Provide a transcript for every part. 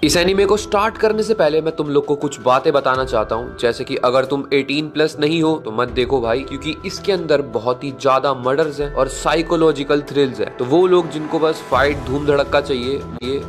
इस एनीमे को स्टार्ट करने से पहले मैं तुम लोग को कुछ बातें बताना चाहता हूँ, जैसे कि अगर तुम 18+ नहीं हो तो मत देखो भाई, क्योंकि इसके अंदर बहुत ही ज्यादा मर्डर्स हैं और साइकोलॉजिकल थ्रिल्स हैं। तो वो लोग जिनको बस फाइट धूम धड़क्का चाहिए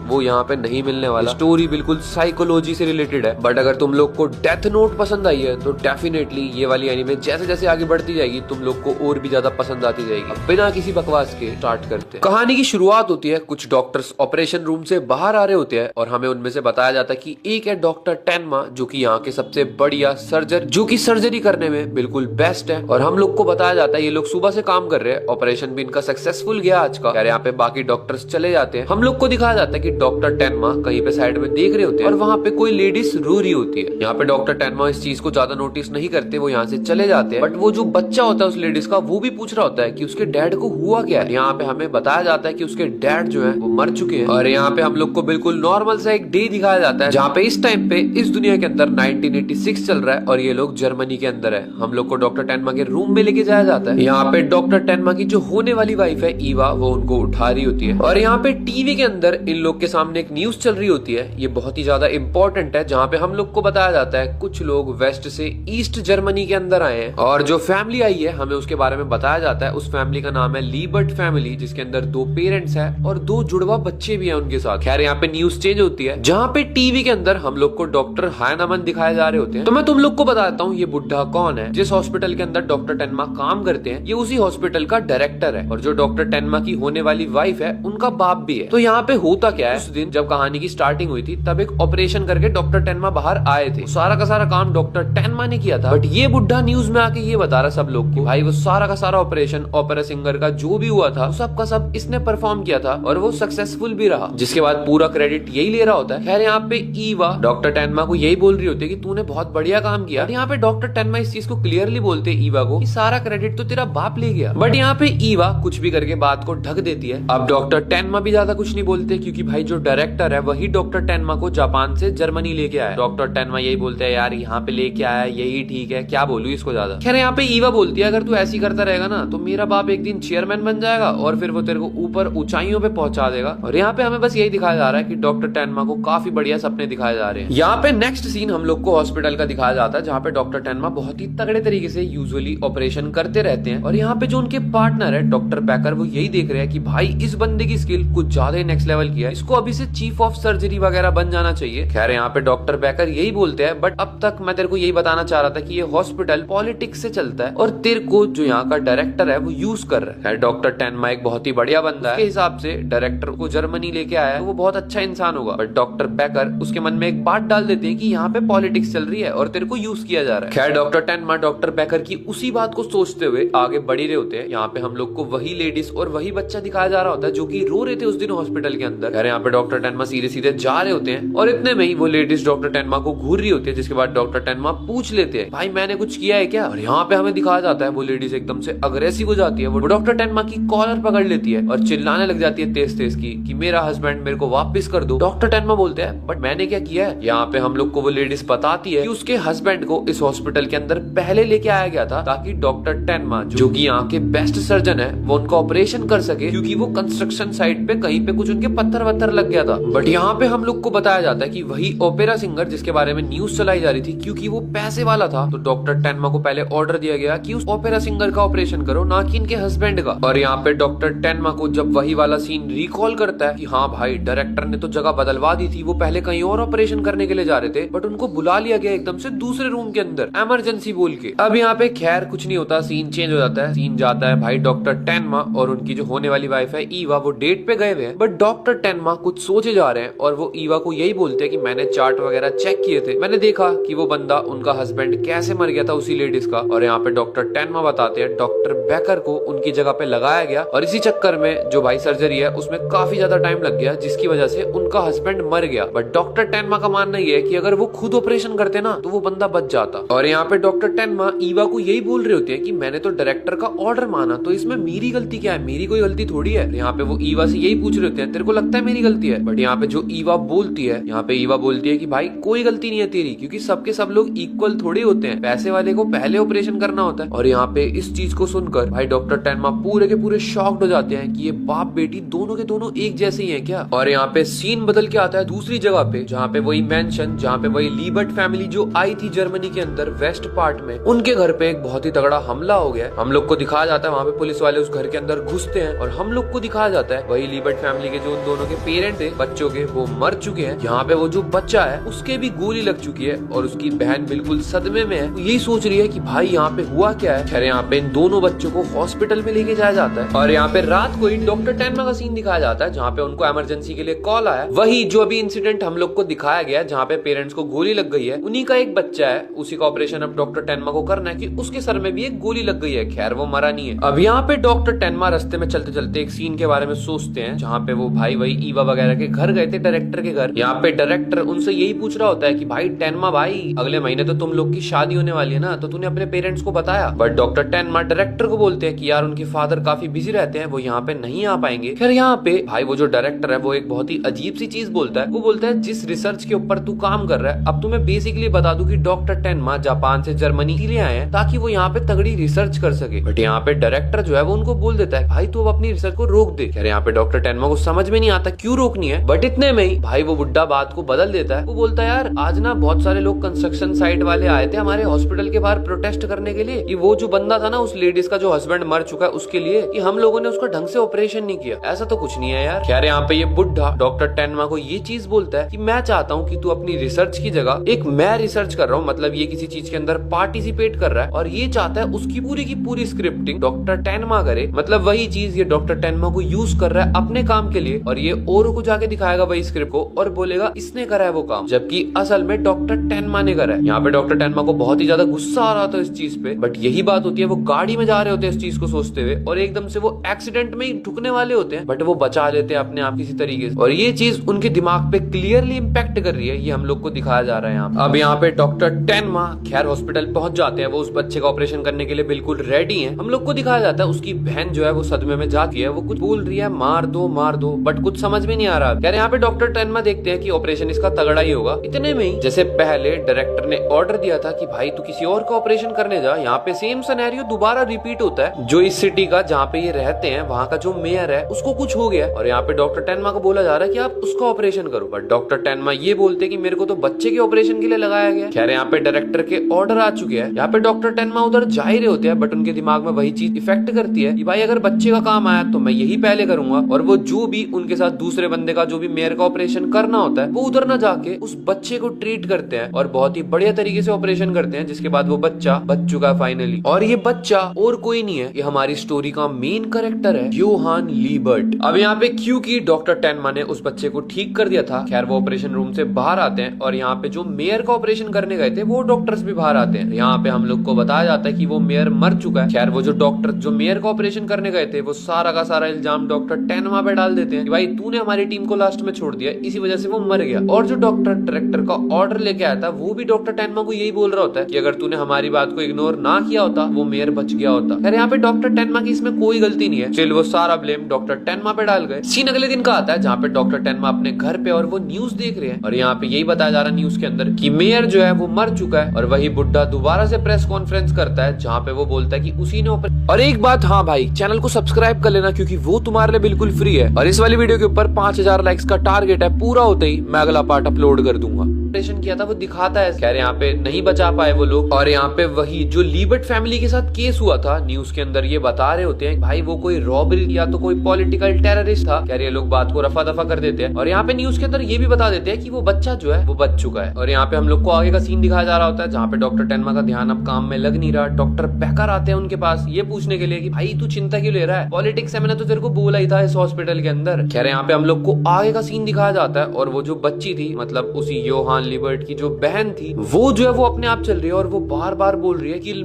वो यहाँ पे नहीं मिलने वाला। स्टोरी बिल्कुल साइकोलॉजी से रिलेटेड है। बट अगर तुम लोग को डेथ नोट पसंद आई है तो डेफिनेटली ये वाली एनीमे जैसे जैसे आगे बढ़ती जाएगी तुम लोग को और भी ज्यादा पसंद आती जाएगी। अब बिना किसी बकवास के स्टार्ट करते हैं। कहानी की शुरुआत होती है, कुछ डॉक्टर्स ऑपरेशन रूम से बाहर आ रहे होते हैं और हमें उनमें से बताया जाता है कि एक है डॉक्टर टेनमा, जो कि यहाँ के सबसे बढ़िया सर्जन, जो कि सर्जरी करने में बिल्कुल बेस्ट है। और हम लोग को बताया जाता है ये लोग सुबह से काम कर रहे हैं, ऑपरेशन भी इनका सक्सेसफुल गया आज का। यार यहाँ पे बाकी डॉक्टर्स चले जाते हैं। हम लोग को दिखाया जाता है कि डॉक्टर टेनमा कहीं पे साइड में देख रहे होते हैं और वहाँ पे कोई लेडीज रो रही होती है। यहाँ पे डॉक्टर टेनमा इस चीज को ज्यादा नोटिस नहीं करते, वो यहाँ से चले जाते हैं। बट वो जो बच्चा होता है उस लेडीज का, वो भी पूछ रहा होता है कि उसके डैड को हुआ क्या है। यहाँ पे हमें बताया जाता है कि उसके डैड जो है वो मर चुके हैं। और यहाँ पे हम लोग को बिल्कुल नॉर्मल सा एक डे दिखाया जाता है, जहाँ पे इस टाइम पे इस दुनिया के अंदर 1986 चल रहा है और ये लोग जर्मनी के अंदर है। हम लोग को डॉक्टर टेनमा के रूम में लेके जाया जाता है। यहाँ पे डॉक्टर टेनमा की जो होने वाली वाइफ है ईवा, वो उनको उठा रही होती है। और यहाँ पे टीवी के अंदर इन लोग के सामने एक न्यूज चल रही होती है। ये बहुत ही ज्यादा इंपॉर्टेंट है, जहाँ पे हम लोग को बताया जाता है कुछ लोग वेस्ट से ईस्ट जर्मनी के अंदर आए हैं और जो फैमिली आई है हमें उसके बारे में बताया जाता है। उस फैमिली का नाम है लीबर्ट फैमिली, जिसके अंदर 2 पेरेंट्स है और 2 जुड़वा बच्चे भी हैं उनके साथ। खैर यहाँ पे न्यूज चेंज होती है, जहाँ पे टीवी के अंदर हम लोग को डॉक्टर हायनामन दिखाए जा रहे होते हैं। तो मैं तुम लोग को बताता हूँ ये बुढ़ा कौन है। जिस हॉस्पिटल के अंदर डॉक्टर टेनमा काम करते हैं, ये उसी हॉस्पिटल का डायरेक्टर है और जो डॉक्टर टेनमा की होने वाली वाइफ है उनका बाप भी है। तो यहाँ पे होता क्या है, उस दिन जब कहानी की स्टार्टिंग हुई थी तब एक ऑपरेशन करके डॉक्टर टेनमा बाहर आए थे। सारा का सारा काम डॉक्टर टेनमा ने किया था। बट ये बुढ़ा न्यूज में आके ये बता रहा सब लोग कि भाई वो सारा का सारा ऑपरेशन ओपेरा सिंगर का जो भी हुआ था सब का सब इसने परफॉर्म किया था और वो सक्सेसफुल भी रहा, जिसके बाद पूरा क्रेडिट यही ले रहा होता है। खैर यहाँ पे ईवा डॉक्टर टेनमा को यही बोल रही होती है कि तूने बहुत बढ़िया काम किया। यहाँ पे डॉक्टर टेनमा इस चीज को क्लियरली बोलते हैं ईवा को कि सारा क्रेडिट तो तेरा बाप ले गया। बट यहाँ पे ईवा कुछ भी करके बात को ढक देती है। अब डॉक्टर टेनमा भी ज्यादा कुछ नहीं बोलते, क्योंकि भाई जो डायरेक्टर है वही डॉक्टर टेनमा को जापान से जर्मनी लेके आया। डॉक्टर टेनमा यही बोलते हैं यार यहाँ पे लेके आया यही ठीक है, क्या बोलूं इसको ज्यादा। खैर यहाँ पे ईवा बोलती है अगर तू ऐसी करता रहेगा ना तो मेरा बाप एक दिन चेयरमैन बन जाएगा और फिर वो तेरे को ऊपर ऊंचाइयों पे पहुंचा देगा। और यहाँ पे हमें बस यही दिखाया जा रहा है कि डॉक्टर टेनमा को काफी बढ़िया सपने दिखाए जा रहे हैं। यहाँ पे नेक्स्ट सीन हम लोग को हॉस्पिटल का दिखाया जाता है, जहाँ पे डॉक्टर टेनमा बहुत ही तगड़े तरीके से यूजुअली ऑपरेशन करते रहते हैं। और यहाँ पे जो उनके पार्टनर है डॉक्टर बैकर, वो यही देख रहे हैं कि भाई इस बंदे की स्किल कुछ ज्यादा ही नेक्स्ट लेवल की है, इसको अभी से चीफ ऑफ सर्जरी वगैरह बन जाना चाहिए। खैर यहाँ पे डॉक्टर बैकर यही बोलते हैं, बट अब तक मैं तेरे को यही बताना चाह रहा था कि ये हॉस्पिटल पॉलिटिक्स से चलता है और तेरे को जो यहाँ का डायरेक्टर है वो यूज कर रहा है। खैर डॉक्टर टेनमा एक बहुत ही बढ़िया बंदा है, उसके हिसाब से डायरेक्टर को जर्मनी लेके आया है, वो बहुत अच्छा इंसान होगा। बट डॉक्टर बैकर उसके मन में एक बात डाल देते हैं कि यहाँ पे पॉलिटिक्स चल रही है और तेरे को यूज किया जा रहा है। खैर डॉक्टर टेनमा डॉक्टर बैकर की उसी बात को सोचते हुए आगे बढ़ रहे होते हैं। यहाँ पे हम लोग को वही लेडीज और वही बच्चा दिखाया जा रहा होता है जो कि रो रहे थे उस दिन हॉस्पिटल के अंदर। खैर यहाँ पे डॉक्टर टेनमा सीधे सीधे जा रहे होते हैं और इतने में ही वो लेडीज डॉक्टर टेनमा को घूर रही होती है, जिसके बाद डॉक्टर टेनमा पूछ लेते हैं भाई मैंने कुछ किया है क्या। और यहाँ पे हमें दिखाया जाता है वो लेडीज एकदम से अग्रेसिव हो जाती है, वो डॉक्टर टेनमा की कॉलर पकड़ लेती है और चिल्लाने लग जाती है तेज तेज की कि मेरा हस्बैंड मेरे को वापस कर दो। डॉक्टर टेनमा बोलते हैं बट मैंने क्या किया है। यहाँ पे हम लोग को वो लेडीज बताती है कि उसके हस्बैंड को इस हॉस्पिटल के अंदर पहले लेके आया गया था ताकि डॉक्टर टेनमा जो कि यहाँ के बेस्ट सर्जन है वो उनका ऑपरेशन कर सके, क्योंकि वो कंस्ट्रक्शन साइट पे कहीं पे कुछ उनके पत्थर वत्थर लग गया था। बट यहाँ पे हम लोग को बताया जाता है कि वही ओपेरा सिंगर जिसके बारे में न्यूज चलाई जा रही थी, क्योंकि वो पैसे वाला था तो डॉक्टर टेनमा को पहले ऑर्डर दिया गया कि उस ओपेरा सिंगर का ऑपरेशन करो, ना कि इनके हस्बैंड का। और यहाँ पे डॉक्टर टेनमा को जब वही वाला सीन रिकॉल करता है कि हाँ भाई डायरेक्टर ने तो जगह बदलवा दी थी, वो पहले कहीं और ऑपरेशन करने के लिए जा रहे थे बट उनको बुला लिया गया एकदम से दूसरे रूम के अंदर इमरजेंसी बोल के। अब यहाँ पे खैर कुछ नहीं होता, सीन चेंज हो जाता है। सीन जाता है भाई डॉक्टर टेनमा और उनकी जो होने वाली वाइफ है ईवा, वो डेट पे गए हुए हैं। बट डॉक्टर टेनमा कुछ सोचे जा रहे हैं और वो ईवा को यही बोलते हैं कि मैंने चार्ट वगैरह चेक किए थे, मैंने देखा कि वो बंदा उनका हस्बैंड कैसे मर गया था उसी लेडीज का। और यहाँ पे डॉक्टर टेनमा बताते हैं डॉक्टर बैकर को उनकी जगह पे लगाया गया और इसी चक्कर में जो भाई सर्जरी है उसमें काफी ज्यादा टाइम लग गया, जिसकी वजह से उनका हस्बैंड मर गया। बट डॉक्टर टेनमा का मानना ये है कि अगर वो खुद ऑपरेशन करते ना तो वो बंदा बच जाता। और यहाँ पे डॉक्टर टेनमा ईवा को यही बोल रहे होते हैं कि मैंने तो डायरेक्टर का ऑर्डर माना, तो इसमें मेरी गलती क्या है, मेरी कोई गलती थोड़ी है। यहाँ पे वो ईवा से यही पूछ रहे होते हैं तेरे को लगता है मेरी गलती है। बट यहाँ पे जो ईवा बोलती है, यहाँ पे ईवा बोलती है कि भाई कोई गलती नहीं है तेरी, क्योंकि सबके सब लोग इक्वल थोड़े होते हैं, पैसे वाले को पहले ऑपरेशन करना होता है। और यहाँ पे इस चीज को सुनकर भाई डॉक्टर टेनमा पूरे के पूरे शॉक्ड हो जाते हैं कि ये बाप बेटी दोनों के दोनों एक जैसे ही हैं क्या। और यहाँ पे सीन बदल के आता है है दूसरी जगह पे, जहाँ पे वही मेंशन, जहाँ पे वही लीबर्ट फैमिली जो आई थी जर्मनी के अंदर वेस्ट पार्ट में, उनके घर पे एक बहुत ही तगड़ा हमला हो गया। हम लोग को दिखाया जाता है वहाँ पे पुलिस वाले उस घर के अंदर घुसते हैं और हम लोग को दिखाया जाता है वही लीबर्ट फैमिली के जो उन दोनों के पेरेंट थे बच्चों के, वो मर चुके हैं। यहाँ पे वो जो बच्चा है उसके भी गोली लग चुकी है और उसकी बहन बिल्कुल सदमे में है। वो यही सोच रही है कि भाई यहाँ पे हुआ क्या है। खैर यहाँ पे इन दोनों बच्चों को हॉस्पिटल में लेके जाया जाता है और यहाँ पे रात को ही डॉक्टर टेनमा का सीन दिखाया जाता है, जहाँ पे उनको इमरजेंसी के लिए कॉल आया। वही जो अभी इंसिडेंट हम लोग को दिखाया गया, जहाँ पे पेरेंट्स को गोली लग गई है, उन्हीं का एक बच्चा है। उसी का ऑपरेशन अब डॉक्टर टेनमा को करना है कि उसके सर में भी एक गोली लग गई है। खैर वो मरा नहीं है। अब यहाँ पे डॉक्टर टेनमा रास्ते में चलते चलते एक सीन के बारे में सोचते हैं, जहाँ पे वो भाई वही ईवा वगैरह के घर गए थे, डायरेक्टर के घर। यहाँ पे डायरेक्टर उनसे यही पूछ रहा होता है कि भाई टेनमा भाई, अगले महीने तो तुम लोग की शादी होने वाली है ना, तो तूने अपने पेरेंट्स को बताया? बट डॉक्टर टेनमा डायरेक्टर को बोलते हैं कि यार उनके फादर काफी बिजी रहते हैं, वो यहाँ पे नहीं आ पाएंगे। खैर यहाँ पे भाई वो जो डायरेक्टर है वो एक बहुत ही अजीब सी चीज बोलता है। वो बोलता है जिस रिसर्च के ऊपर तू काम कर रहा है, अब तुम्हें बेसिकली बता दूं कि डॉक्टर टेनमा जापान से जर्मनी के लिए आए हैं ताकि वो यहाँ पे तगड़ी रिसर्च कर सके। बट यहाँ पे डायरेक्टर जो है वो उनको बोल देता है भाई तू अब अपनी रिसर्च को रोक दे। खैर यहाँ पे डॉक्टर टेनमा को समझ में नहीं आता क्यों रोकनी है, बट इतने में ही भाई वो बुड्ढा बात को बदल देता है। वो बोलता है यार आज ना बहुत सारे लोग कंस्ट्रक्शन साइट वाले आए थे हमारे हॉस्पिटल के बाहर प्रोटेस्ट करने के लिए कि वो जो बंदा था ना उस लेडीज का जो हस्बैंड मर चुका है उसके लिए, कि हम लोगों ने उसका ढंग से ऑपरेशन नहीं किया। ऐसा तो कुछ नहीं है यार। खैर यहाँ पे ये बुड्ढा डॉक्टर टेनमा को ये चीज बोलता है कि मैं चाहता हूँ कि तू अपनी रिसर्च की जगह एक मैं रिसर्च कर रहा हूँ, मतलब ये किसी चीज के अंदर पार्टिसिपेट कर रहा है और ये चाहता है उसकी पूरी की पूरी स्क्रिप्टिंग डॉक्टर टेनमा करे। मतलब वही चीज ये डॉक्टर टेनमा को यूज कर रहा है अपने काम के लिए और ये औरों को जाके दिखाएगा वही स्क्रिप्ट को और बोलेगा इसने करा है वो काम, जबकि असल में डॉक्टर टेनमा ने करा है। यहाँ पे डॉक्टर टेनमा को बहुत ही ज्यादा गुस्सा आ रहा था इस चीज पे, बट यही बात होती है वो गाड़ी में जा रहे होते हैं इस चीज को सोचते हुए और एकदम से वो एक्सीडेंट में ही ठुकने वाले होते हैं, बट वो बचा लेते हैं अपने आप किसी तरीके से और ये चीज उनके दिमाग पे क्लियरली इम्पैक्ट कर रही है। ये हम लोग को दिखाया जा रहा है यहाँ। अब यहाँ पे डॉक्टर टेनमा खैर हॉस्पिटल पहुंच जाते हैं, वो उस बच्चे का ऑपरेशन करने के लिए बिल्कुल रेडी है। हम लोग को दिखाया जाता है उसकी बहन जो है वो सदमे में जाती है, वो कुछ बोल रही है मार दो, बट कुछ समझ में नहीं आ रहा। यार यहाँ पे डॉक्टर टेनमा देखते हैं कि ऑपरेशन इसका तगड़ा ही होगा। इतने में ही जैसे पहले डायरेक्टर ने ऑर्डर दिया था कि भाई तू किसी और का ऑपरेशन करने जा, यहाँ पे सेम सिनेरियो दोबारा रिपीट होता है। जो इस सिटी का जहाँ पे ये रहते हैं वहाँ का जो मेयर है उसको कुछ हो गया और यहाँ पे डॉक्टर टेनमा को बोला जा रहा है कि आप उसका ऑपरेशन करो, बट डॉक्टर टेनमा ये बोलते कि मेरे को तो बच्चे के ऑपरेशन के लिए लगाया गया। खैर यहाँ पे डायरेक्टर के ऑर्डर आ चुके हैं। यहाँ पे डॉक्टर टेनमा उधर जा ही रहे होते हैं, बट उनके दिमाग में वही चीज इफेक्ट करती है कि भाई अगर बच्चे का काम आया तो मैं यही पहले करूंगा और वो जो भी उनके साथ दूसरे बंदे का जो भी मेयर का ऑपरेशन करना होता है वो उधर ना जाके उस बच्चे को ट्रीट करते हैं और बहुत ही बढ़िया तरीके से ऑपरेशन करते हैं, जिसके बाद वो बच्चा बच चुका है फाइनली। और ये बच्चा और कोई नहीं है, ये हमारी स्टोरी का मेन कैरेक्टर है योहान लीबर्ट। अब यहाँ पे क्योंकि डॉक्टर टेनमा ने उस बच्चे को ठीक कर दिया था, खैर वो ऑपरेशन रूम से बाहर आते हैं और यहाँ पे जो मेयर का ऑपरेशन करने गए थे वो डॉक्टर्स भी बाहर आते हैं। यहाँ पे हम लोग को बताया जाता है कि वो मेयर मर चुका है। खैर वो जो डॉक्टर जो मेयर का ऑपरेशन करने गए थे वो सारा का सारा इल्जाम डॉक्टर टेनमा पे डाल देते हैं कि भाई तूने हमारी टीम को लास्ट में छोड़ दिया, इसी वजह से वो मर गया। और जो डॉक्टर डायरेक्टर का ऑर्डर लेके आया था वो भी डॉक्टर टेनमा को यही बोल रहा होता है कि अगर तूने हमारी बात को इग्नोर ना किया होता वो मेयर बच गया होता। खैर यहाँ पे डॉक्टर टेनमा की इसमें कोई गलती नहीं है, स्टिल वो सारा ब्लेम डॉक्टर टेनमा पे डाल गए। सीन अगले दिन का आता है जहाँ पे डॉक्टर टेनमा अपने घर पे और वो न्यूज देख रहे हैं और यहाँ पे यही बताया जा रहा है न्यूज के अंदर कि मेयर जो है वो मर चुका है और वही बुड्ढा दोबारा से प्रेस कॉन्फ्रेंस करता है जहाँ पे वो बोलता है कि उसी ने और एक बात हाँ भाई, चैनल को सब्सक्राइब कर लेना क्योंकि वो तुम्हारे लिए बिल्कुल फ्री है और इस वाली वीडियो के ऊपर 5000 लाइक्स का टारगेट है, पूरा होते ही मैं अगला पार्ट अपलोड कर दूंगा। ऑपरेशन किया था वो दिखाता है। खैर यहाँ पे नहीं बचा पाए वो लोग और यहाँ पे वही जो लीबर्ट फैमिली के साथ केस हुआ था न्यूज के अंदर ये बता रहे होते हैं भाई वो कोई रॉबरी या तो कोई पॉलिटिकल टेररिस्ट था। खैर ये लोग बात को रफा दफा कर देते हैं और यहाँ पे न्यूज के अंदर ये भी बता देते हैं कि वो बच्चा जो है वो बच चुका है। और यहाँ पे हम लोग को आगे का सीन दिखाया जा रहा होता है जहाँ पे डॉक्टर टेनमा का ध्यान अब काम में लग नहीं रहा। डॉक्टर बेकर आते हैं उनके पास ये पूछने के लिए कि भाई तू चिंता क्यों ले रहा है, पॉलिटिक्स है, मैंने तो तेरे को बोला ही था इस हॉस्पिटल के अंदर। खैर यहाँ पे हम लोग को आगे का सीन दिखाया जाता है और वो जो बच्ची थी मतलब उसी योहान लीबर्ट की जो बहन थी वो जो है वो अपने आप चल रही है और वो बार बार बोल रही है किल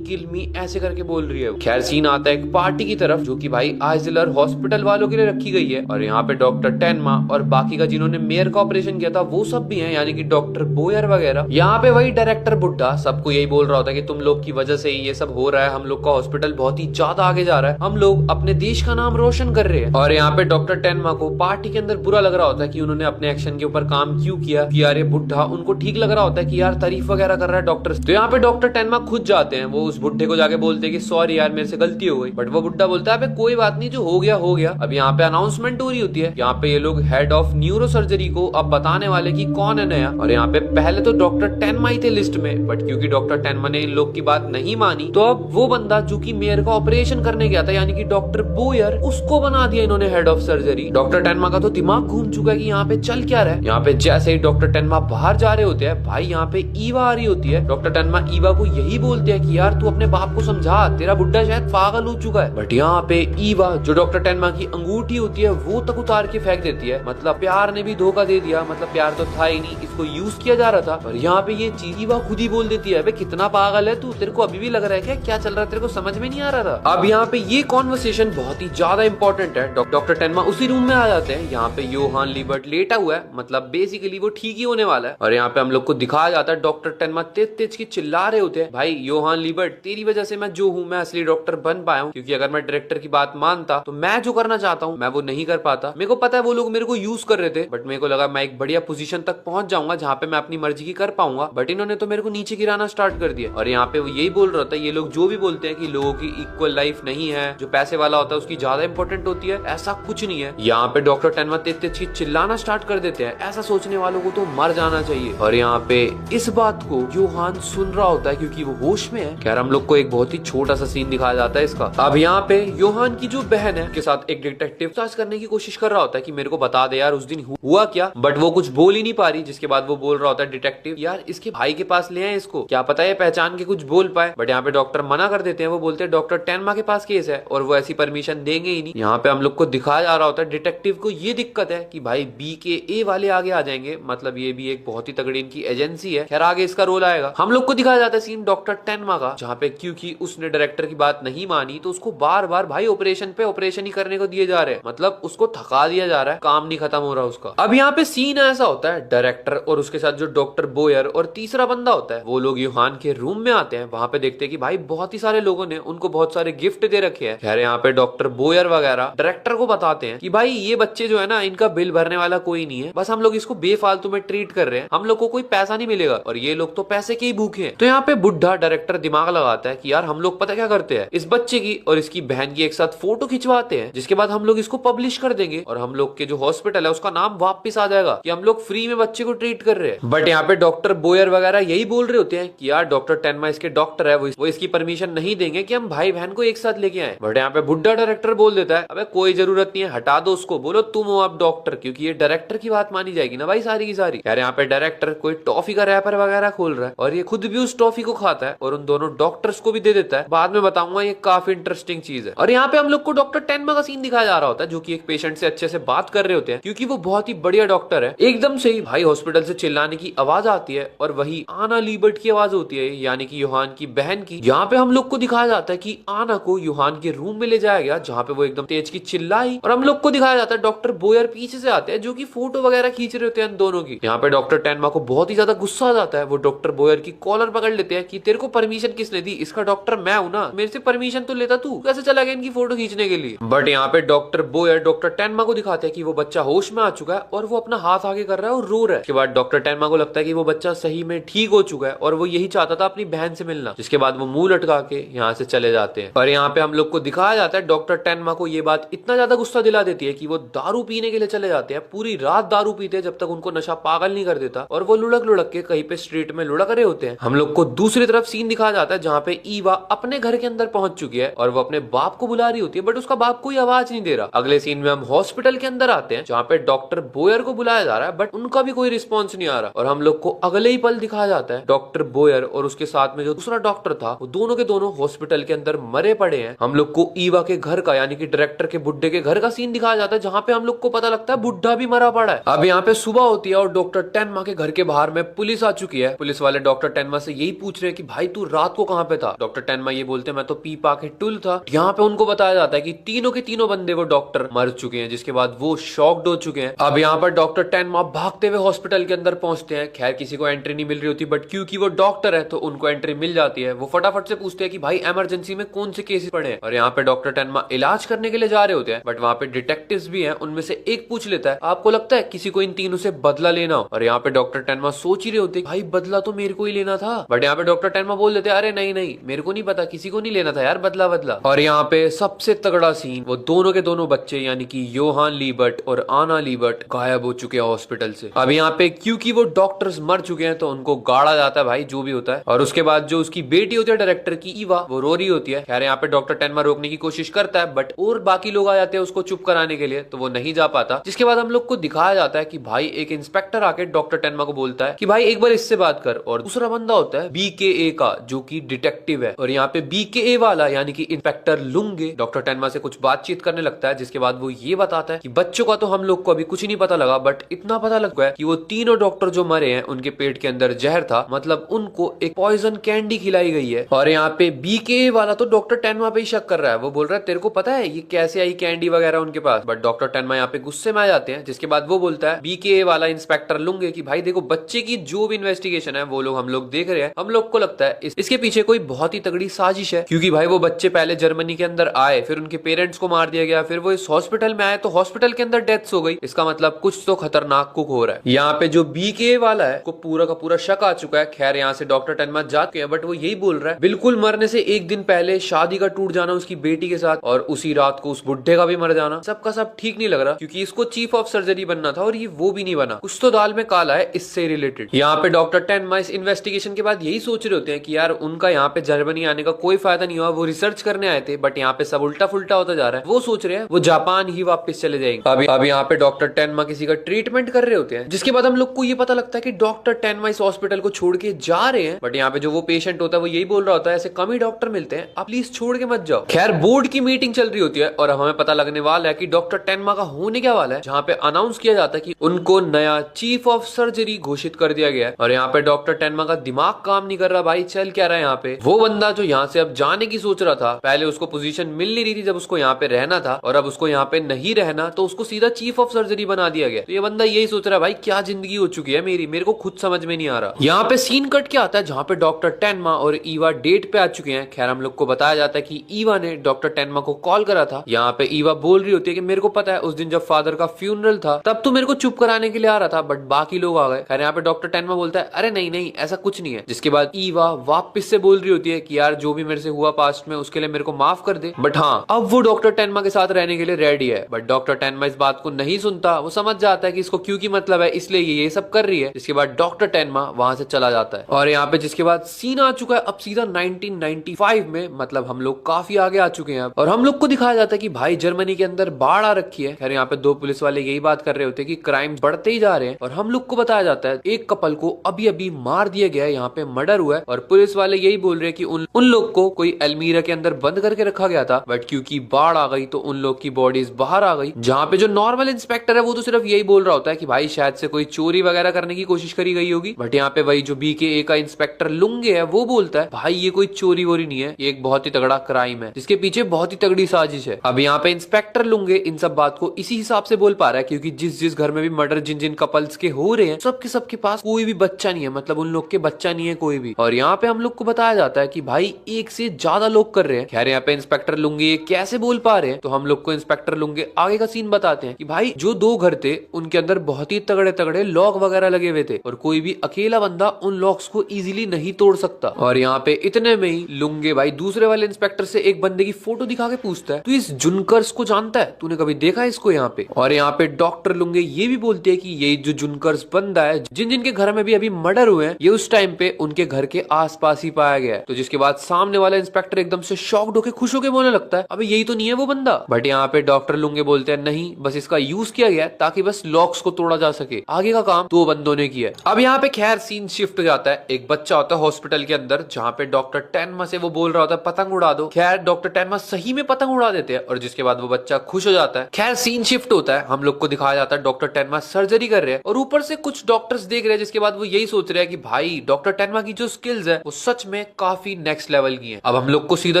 मी ऐसे करके बोल रही है। खैर सीन आता है एक पार्टी की तरफ जो कि भाई आइजलर हॉस्पिटल वालों के लिए रखी गई है और यहाँ पे डॉक्टर टेनमा और बाकी का जिन्होंने मेयर का ऑपरेशन किया था वो सब भी हैं, यानी कि डॉक्टर बोयर वगैरह। यहाँ पे वही डायरेक्टर बुड्ढा सबको यही बोल रहा होता है कि तुम लोग की वजह से ही ये सब हो रहा है, हम लोग का हॉस्पिटल बहुत ही ज्यादा आगे जा रहा है, हम लोग अपने देश का नाम रोशन कर रहे हैं। और यहाँ पे डॉक्टर टेनमा को पार्टी के अंदर बुरा लग रहा होता है कि उन्होंने अपने एक्शन के ऊपर काम क्यों किया कि यार ये बुड्ढा देखा उनको ठीक लग रहा होता है कि यार तारीफ वगैरह कर रहा है डॉक्टर। तो यहाँ पे डॉक्टर टेनमा खुद जाते हैं, वो उस बुड्ढे को जाके बोलते हैं कि सॉरी यार मेरे से गलती हो गई। बट वो बुड्ढा बोलता है कोई बात नहीं, जो हो गया हो गया। अब यहाँ पे अनाउंसमेंट हो रही होती है, यहाँ पे ये लोग हेड ऑफ न्यूरो सर्जरी को अब बताने वाले कि कौन है नया। और यहाँ पे पहले तो डॉक्टर टेनमा ही थे लिस्ट में, बट क्योंकि डॉक्टर टेनमा ने इन लोग की बात नहीं मानी तो अब वो बंदा जो कि मेयर का ऑपरेशन करने गया था यानी कि डॉक्टर बोयर, उसको बना दिया इन्होंने हेड ऑफ सर्जरी। डॉक्टर टेनमा का तो दिमाग घूम चुका है कि यहाँ पे चल क्या रहा है। यहाँ पे जैसे ही डॉक्टर टेनमा बाहर जा रहे होते हैं, भाई यहाँ पे ईवा आ रही होती है। डॉक्टर टेनमा ईवा को यही बोलते हैं कि यार तू अपने बाप को समझा, तेरा बुड्ढा शायद पागल हो चुका है। बट यहाँ पे ईवा जो डॉक्टर टेनमा की अंगूठी होती है वो तक उतार के फेंक देती है। मतलब प्यार ने भी धोखा दे दिया, मतलब प्यार तो था ही नहीं, इसको यूज किया जा रहा था। और यहाँ पे ये चीज ईवा खुद ही बोल देती है, कितना पागल है तू, तेरे को अभी भी लग रहा है क्या चल रहा है, तेरे को समझ में नहीं आ रहा था। अब यहाँ पे ये कॉन्वर्सेशन बहुत ही ज्यादा इंपॉर्टेंट है। डॉक्टर टेनमा उसी रूम में आ जाते हैं, यहाँ पे योहान लिबर्ट लेटा हुआ है, मतलब बेसिकली वो ठीक ही होने वाला है। और यहाँ पे हम लोग को दिखाया जाता है डॉक्टर टेनमा तेज तेज की चिल्ला रहे होते हैं, भाई योहान लिबर्ट तेरी वजह से मैं जो हूँ मैं असली डॉक्टर बन पाया हूँ, क्योंकि अगर मैं डायरेक्टर की बात मानता तो मैं जो करना चाहता हूँ मैं वो नहीं कर पाता। मेरे को पता है वो लोग मेरे को यूज कर रहे थे, बट मेरे को लगा मैं एक बढ़िया पोजीशन तक पहुंच जाऊंगा जहाँ पे मैं अपनी मर्जी की कर पाऊंगा, बट इन्होंने तो मेरे को नीचे गिराना स्टार्ट कर दिया। और यहाँ पे वो यही बोल रहा था, ये लोग जो भी बोलते हैं कि लोगों की इक्वल लाइफ नहीं है, जो पैसे वाला होता है उसकी ज्यादा इंपॉर्टेंट होती है, ऐसा कुछ नहीं है। यहाँ पे डॉक्टर टेनमा तेज तेज चिल्लाना स्टार्ट कर देते हैं, ऐसा सोचने वालों को तो मर जाना चाहिए। और यहाँ पे इस बात को योहान सुन रहा होता है क्योंकि वो होश में है। खैर हम लोग को एक बहुत ही छोटा सा सीन दिखाया जाता है इसका। अब यहाँ पे योहान की जो बहन है के साथ एक डिटेक्टिव सर्च करने की कोशिश कर रहा होता है कि मेरे को बता दे यार उस दिन हुआ क्या, बट वो कुछ बोल ही नहीं पा रही। जिसके बाद वो बोल रहा होता है डिटेक्टिव यार इसके भाई के पास ले आए इसको, क्या पता है पहचान के कुछ बोल पाए। बट यहाँ पे डॉक्टर मना कर देते हैं, वो बोलते हैं डॉक्टर टेनमा के पास केस है और वो ऐसी परमिशन देंगे ही नहीं। यहाँ पे हम लोग को दिखाया जा रहा होता है डिटेक्टिव को ये दिक्कत है कि भाई BKA वाले आगे आ जाएंगे, मतलब ये भी एक बहुत ही तगड़ी इनकी एजेंसी है। खैर आगे इसका रोल आएगा। हम लोग को दिखाया जाता है सीन डॉक्टर टेनमा का, जहाँ पे क्योंकि उसने डायरेक्टर की बात नहीं मानी तो उसको बार बार भाई ऑपरेशन पे ऑपरेशन ही करने को दिए जा रहे हैं, मतलब उसको थका दिया जा रहा है, काम नहीं खत्म हो रहा उसका। अब यहाँ पे सीन ऐसा होता है डायरेक्टर और उसके साथ जो डॉक्टर बोयर और तीसरा बंदा होता है वो लोग योहान के रूम में आते हैं। वहां पे देखते हैं कि भाई बहुत ही सारे लोगों ने उनको बहुत सारे गिफ्ट दे रखे हैं। खैर यहाँ पे डॉक्टर बोयर वगैरह डायरेक्टर को बताते हैं कि भाई ये बच्चे जो है ना इनका बिल भरने वाला कोई नहीं है, बस हम लोग इसको बेफालतू में ट्रीट कर रहे हैं, हम लोग को कोई पैसा नहीं मिलेगा और ये लोग तो पैसे के ही भूखे हैं। तो यहाँ पे बुढ़ा डायरेक्टर दिमाग लगाता है कि यार हम लोग पता क्या करते हैं, इस बच्चे की और इसकी बहन की एक साथ फोटो खिंचवाते हैं, जिसके बाद हम लोग इसको पब्लिश कर देंगे और हम लोग के जो हॉस्पिटल है उसका नाम वापस आ जाएगा कि हम लोग फ्री में बच्चे को ट्रीट कर रहे हैं। बट यहाँ पे डॉक्टर बोयर वगैरह यही बोल रहे होते हैं कि यार डॉक्टर टेनमा इसके डॉक्टर है, वो इसकी परमिशन नहीं देंगे कि हम भाई बहन को एक साथ लेके आए। बट यहाँ पे बुढ़ा डायरेक्टर बोल देता है अबे कोई जरूरत नहीं है, हटा दो उसको, बोलो तुम हो आप डॉक्टर, क्योंकि ये डायरेक्टर की बात मानी जाएगी ना भाई सारी की सारी। यार यहाँ पे डायरेक्टर कोई टॉफी का रैपर वगैरह खोल रहा है और ये खुद भी उस टॉफी को खाता है और उन दोनों डॉक्टर्स को भी दे देता है। बाद में बताऊंगा, ये काफी इंटरेस्टिंग चीज है। और यहाँ पे हम लोग को डॉक्टर टेनमा का सीन दिखाया जा रहा होता है जो कि एक पेशेंट से अच्छे से बात कर रहे होते हैं, क्योंकि वो बहुत ही बढ़िया डॉक्टर है। एकदम से ही भाई हॉस्पिटल से चिल्लाने की आवाज आती है और वही आना लिबर्ट की आवाज होती है, यानी कि योहान की बहन की। यहाँ पे हम लोग को दिखाया जाता है कि आना को योहान के रूम में ले जाया गया, जहाँ पे वो एकदम तेज की चिल्लाई। और हम लोग को दिखाया जाता है डॉक्टर बोयर पीछे से आते हैं जो कि फोटो वगैरह खींच रहे होते हैं दोनों की। यहाँ पे डॉक्टर टेनमा को बहुत ही ज्यादा गुस्सा आ जाता है, वो डॉक्टर बोयर की कॉलर पकड़ लेते हैं कि तेरे को परमिशन किसने दी, इसका डॉक्टर मैं हूं ना, मेरे से परमिशन तो लेता, तू कैसे चला गया इनकी फोटो खींचने के लिए। बट यहाँ पे डॉक्टर बोयर डॉक्टर टेनमा को दिखाते हैं कि वो बच्चा होश में आ चुका है और वो अपना हाथ आगे कर रहा है और रो रहा है। उसके बाद डॉक्टर टेनमा को लगता है कि वो बच्चा सही में ठीक हो चुका है और वो यही चाहता था अपनी बहन से मिलना। जिसके बाद वो मुंह लटका के यहाँ से चले जाते हैं। और यहाँ पे हम लोग को दिखाया जाता है डॉक्टर टेनमा को ये बात इतना ज्यादा गुस्सा दिला देती है कि वो दारू पीने के लिए चले जाते हैं। पूरी रात दारू पीते हैं जब तक उनको नशा पागल नहीं कर देता और वो लुढ़क लुढ़क के कहीं पे स्ट्रीट में लुढ़क रहे होते हैं। हम लोग को दूसरी तरफ सीन दिखाया जाता है जहाँ पे ईवा अपने घर के अंदर पहुंच चुकी है और वो अपने बाप को बुला रही होती है, बट उसका बाप कोई आवाज नहीं दे रहा। अगले सीन में हम हॉस्पिटल के अंदर आते हैं जहाँ पे डॉक्टर बोयर को बुलाया जा रहा है, बट उनका भी कोई रिस्पॉन्स नहीं आ रहा। और हम लोग को अगले ही पल दिखाया जाता है डॉक्टर बोयर और उसके साथ में जो दूसरा डॉक्टर था वो दोनों के दोनों हॉस्पिटल के अंदर मरे पड़े हैं। हम लोग को ईवा के घर का यानी कि डायरेक्टर के बुड्ढे के घर का सीन दिखाया जाता है जहाँ पे हम लोग को पता लगता है बुड्ढा भी मरा पड़ा है। अब यहाँ पे सुबह होती है और डॉक्टर टेनमा के घर के बाहर में पुलिस आ चुकी है। पुलिस वाले डॉक्टर टेनमा से यही पूछ रहे हैं कि भाई तू रात को कहाँ पे था। डॉक्टर टेनमा ये बोलते मैं तो पी पा के टुल था। यहाँ पे उनको बताया जाता है कि तीनों के तीनों बंदे वो डॉक्टर मर चुके हैं, जिसके बाद वो शॉक्ड हो चुके हैं। अब यहाँ पर डॉक्टर टेनमा भागते हुए हॉस्पिटल के अंदर पहुंचते हैं। खैर किसी को एंट्री नहीं मिल रही होती, बट क्योंकि वो डॉक्टर है तो उनको एंट्री मिल जाती है। वो फटाफट से पूछते हैं कि भाई इमरजेंसी में कौन से केसेस पड़े हैं। और यहाँ पे डॉक्टर टेनमा इलाज करने के लिए जा रहे होते हैं, बट वहाँ पे डिटेक्टिव्स भी हैं। उनमें से एक पूछ लेता है आपको लगता है किसी को इन तीनों से बदला लेना हो। और यहाँ पे पे डॉक्टर टेनमा सोच ही रहे होते भाई बदला तो मेरे को ही लेना था, बट यहाँ पे डॉक्टर टेनमा बोल देते अरे नहीं नहीं मेरे को नहीं पता, किसी को नहीं लेना था यार बदला बदला। और यहाँ पे सबसे तगड़ा सीन, वो दोनों के दोनों बच्चे यानी कि योहान लीबर्ट और आना लीबर्ट गायब हो चुके हैं हॉस्पिटल से। अब यहाँ पे क्योंकि वो डॉक्टर्स मर चुके हैं तो उनको गाड़ा जाता है भाई जो भी होता है। और उसके बाद जो उसकी बेटी होती है डायरेक्टर की ईवा, वो रो रही होती है। खैर यहाँ पे डॉक्टर टेनमा रोकने की कोशिश करता है बट और बाकी लोग आ जाते हैं उसको चुप कराने के लिए, तो वो नहीं जा पाता। जिसके बाद हम लोग को दिखाया जाता है कि भाई एक इंस्पेक्टर आके डॉक्टर टेनमा को बोलता है कि भाई एक बार इससे बात कर। और दूसरा बंदा होता है बीकेए का जो कि डिटेक्टिव है। और यहाँ पे बीकेए वाला यानी कि इंस्पेक्टर लुंगे डॉक्टर टेनमा से कुछ बातचीत करने लगता है। जिसके बाद वो ये बताता है कि बच्चों का तो हम लोग को अभी कुछ नहीं पता लगा, बट इतना पता लग गया कि वो तीनों डॉक्टर जो मरे हैं उनके पेट के अंदर जहर था, मतलब उनको एक पॉइजन कैंडी खिलाई गई है। और यहाँ पे बीकेए वाला तो डॉक्टर टेनमा पे ही शक कर रहा है। वो बोल रहा है तेरे को पता है ये कैसे आई कैंडी वगैरह उनके पास, बट डॉक्टर टेनमा यहाँ पे गुस्से में आ जाते हैं। जिसके बाद वो बोलता है बीकेए वाला इंस्पेक्टर लुंगे कि भाई देखो बच्चे की जो भी इन्वेस्टिगेशन है वो लोग हम लोग देख रहे हैं, हम लोग को लगता है इसके पीछे कोई बहुत ही तगड़ी साजिश है। क्योंकि भाई वो बच्चे पहले जर्मनी के अंदर आए, फिर उनके पेरेंट्स को मार दिया गया, फिर वो इस हॉस्पिटल में आए तो हॉस्पिटल के अंदर डेथ्स हो गई। इसका मतलब कुछ तो खतरनाक कुक हो रहा है। यहाँ पे जो बीके वाला है को पूरा का पूरा शक आ चुका है। खैर यहाँ से डॉक्टर टेनमा जाते हैं बट वो यही बोल रहा है बिल्कुल मरने से एक दिन पहले शादी का टूट जाना उसकी बेटी के साथ और उसी रात को उस बुढ़े का भी मर जाना, सबका सब ठीक नहीं लग रहा। क्योंकि इसको चीफ ऑफ सर्जरी बनना था और ये वो भी नहीं बना, कुछ तो दाल में काला है इससे रिलेटेड। यहाँ पे डॉक्टर टेनमा इस इन्वेस्टिगेशन के बाद यही सोच रहे होते हैं कि यार उनका यहाँ पे जर्मनी आने का कोई फायदा नहीं हुआ, वो रिसर्च करने आए थे बट यहाँ पे सब उल्टा फुल्टा होता जा रहा है। वो सोच रहे हैं वो जापान ही वापस चले जाएंगे। अब यहाँ पे डॉक्टर टेनमा किसी का ट्रीटमेंट कर रहे होते हैं। जिसके बाद हम लोग को ये पता लगता है कि डॉक्टर टेनमा इस हॉस्पिटल को छोड़ के जा रहे हैं, बट यहाँ पे जो वो पेशेंट होता है वो यही बोल रहा होता है ऐसे कम ही डॉक्टर मिलते हैं, आप प्लीज छोड़ के मत जाओ। खैर बोर्ड की मीटिंग चल रही होती है और हमें पता लगने वाला है कि डॉक्टर टेनमा का होने क्या वाला है, जहाँ पे अनाउंस किया जाता है कि उनको नया चीफ ऑफ सर्जरी घोषित कर दिया गया है। और यहाँ पे डॉक्टर टेनमा का दिमाग काम नहीं कर रहा, भाई चल क्या रहा है यहाँ पे। वो बंदा जो यहाँ से अब जाने की सोच रहा था, पहले उसको पोजीशन मिल नहीं रही थी जब उसको यहाँ पे रहना था, और अब उसको यहाँ पे नहीं रहना तो उसको सीधा चीफ ऑफ सर्जरी बना दिया गया। तो ये बंदा यही सोच रहा है भाई क्या जिंदगी हो चुकी है मेरी, मेरे को खुद समझ में नहीं आ रहा। यहाँ पे सीन कट क्या आता है जहाँ पे डॉक्टर टेनमा और ईवा डेट पे आ चुके हैं। खैर हम लोग को बताया जाता है कि ईवा ने डॉक्टर टेनमा को कॉल करा था। यहाँ पे ईवा बोल रही होती है कि मेरे को पता है उस दिन जब फादर का फ्यूनरल था तब तो मेरे को चुप कराने के लिए आ रहा था बट बाकी लोग आ गए। खैर यहाँ पे डॉक्टर टेनमा बोलता है अरे नहीं नहीं ऐसा कुछ नहीं है। जिसके बाद ईवा वापस से बोल रही होती है कि यार जो भी मेरे से हुआ पास्ट में उसके लिए मेरे को माफ कर दे, बट हाँ अब वो डॉक्टर टेनमा के साथ रहने के लिए रेडी है। बट डॉक्टर टेनमा इस बात को नहीं सुनता, वो समझ जाता है कि इसको क्यों की मतलब है इसलिए ये सब कर रही है। जिसके बाद डॉक्टर टेनमा वहां से चला जाता है। और यहाँ पे जिसके बाद सीन आ चुका है अब सीधा 1995 में, मतलब हम लोग काफी आगे आ चुके हैं अब। और हम लोग को दिखाया जाता है कि भाई जर्मनी के अंदर बाढ़ आ रखी है। खैर यहाँ पे दो पुलिस वाले यही बात कर रहे होते हैं कि क्राइम बढ़ते ही जा रहे हैं। और हम लोग को बताया जाता है एक कपल को अभी अभी मार दिया गया है, यहाँ पे मर्डर हुआ है। और पुलिस वाले यही बोल रहे हैं कि उन लोग को कोई अलमीरा के अंदर बंद करके रखा गया था, बट क्योंकि बाढ़ आ गई तो उन लोग की बॉडीज बाहर आ गई। जहाँ पे जो नॉर्मल इंस्पेक्टर है वो तो सिर्फ यही बोल रहा होता है कि भाई शायद से कोई चोरी वगैरह करने की कोशिश करी गई होगी, बट यहाँ पे वही जो बीकेए का इंस्पेक्टर लुंगे है वो बोलता है भाई ये कोई चोरी वोरी नहीं है, ये एक बहुत ही तगड़ा क्राइम है जिसके पीछे बहुत ही तगड़ी साजिश है। अब यहाँ पे इंस्पेक्टर लुंगे इन सब बात को इसी हिसाब से बोल पा रहा है क्योंकि जिस घर में भी मर्डर जिन जिन कपल्स के हो रहे हैं सबके पास कोई भी बच्चा नहीं है, मतलब उन लोग के बच्चा नहीं है कोई भी। और यहाँ पे हम लोग को बताया जाता है कि भाई एक से ज्यादा लोग कर रहे हैं। खैर यहाँ पे इंस्पेक्टर लुंगे कैसे बोल पा रहे हैं तो हम लोग को इंस्पेक्टर लुंगे आगे का सीन बताते हैं कि भाई जो दो घर थे उनके अंदर बहुत ही तगड़े तगड़े लॉक वगैरह लगे हुए थे और कोई भी अकेला बंदा उन लॉक्स को इजीली नहीं तोड़ सकता। और यहाँ पे इतने में ही लुंगे भाई दूसरे वाले इंस्पेक्टर से एक बंदे की फोटो दिखा के पूछता है तू इस जुनकर्स को जानता है, तूने कभी देखा है इसको यहाँ पे। और यहाँ पे डॉक्टर लुंगे ये भी बोलते हैं कि ये जो जुनकर्स बंदा है जिन जिनके घर में भी अभी मर्डर हुए हैं ये उस टाइम पे उनके घर के आसपास ही पाया गया है। तो जिसके बाद सामने वाला इंस्पेक्टर एकदम से शॉक्ड होकर खुश होकर बोलने लगता है अबे यही तो नहीं है वो बंदा। बट यहाँ पे डॉक्टर लुंगे बोलते हैं नहीं बस इसका यूज किया गया ताकि बस लॉक्स को तोड़ा जा सके, आगे का काम दो बंदों ने किया। अब यहाँ पे खैर सीन शिफ्ट हो जाता है, एक बच्चा होता है हॉस्पिटल के अंदर जहाँ पे डॉक्टर टेनमा से वो बोल रहा होता है पतंग उड़ा दो। खैर डॉक्टर टेनमा सही में पतंग उड़ा देते हैं और जिसके बाद वो बच्चा खुश हो जाता है। खैर सीन शिफ्ट होता है, हम लोग को दिखाया जाता है डॉक्टर टेनमा सर्जरी कर रहे हैं और ऊपर से कुछ डॉक्टर्स देख रहे हैं। जिसके बाद वो यही सोच रहे हैं कि भाई डॉक्टर टेनमा की जो स्किल्स है वो सच में काफी नेक्स्ट लेवल की है। अब हम लोग को सीधा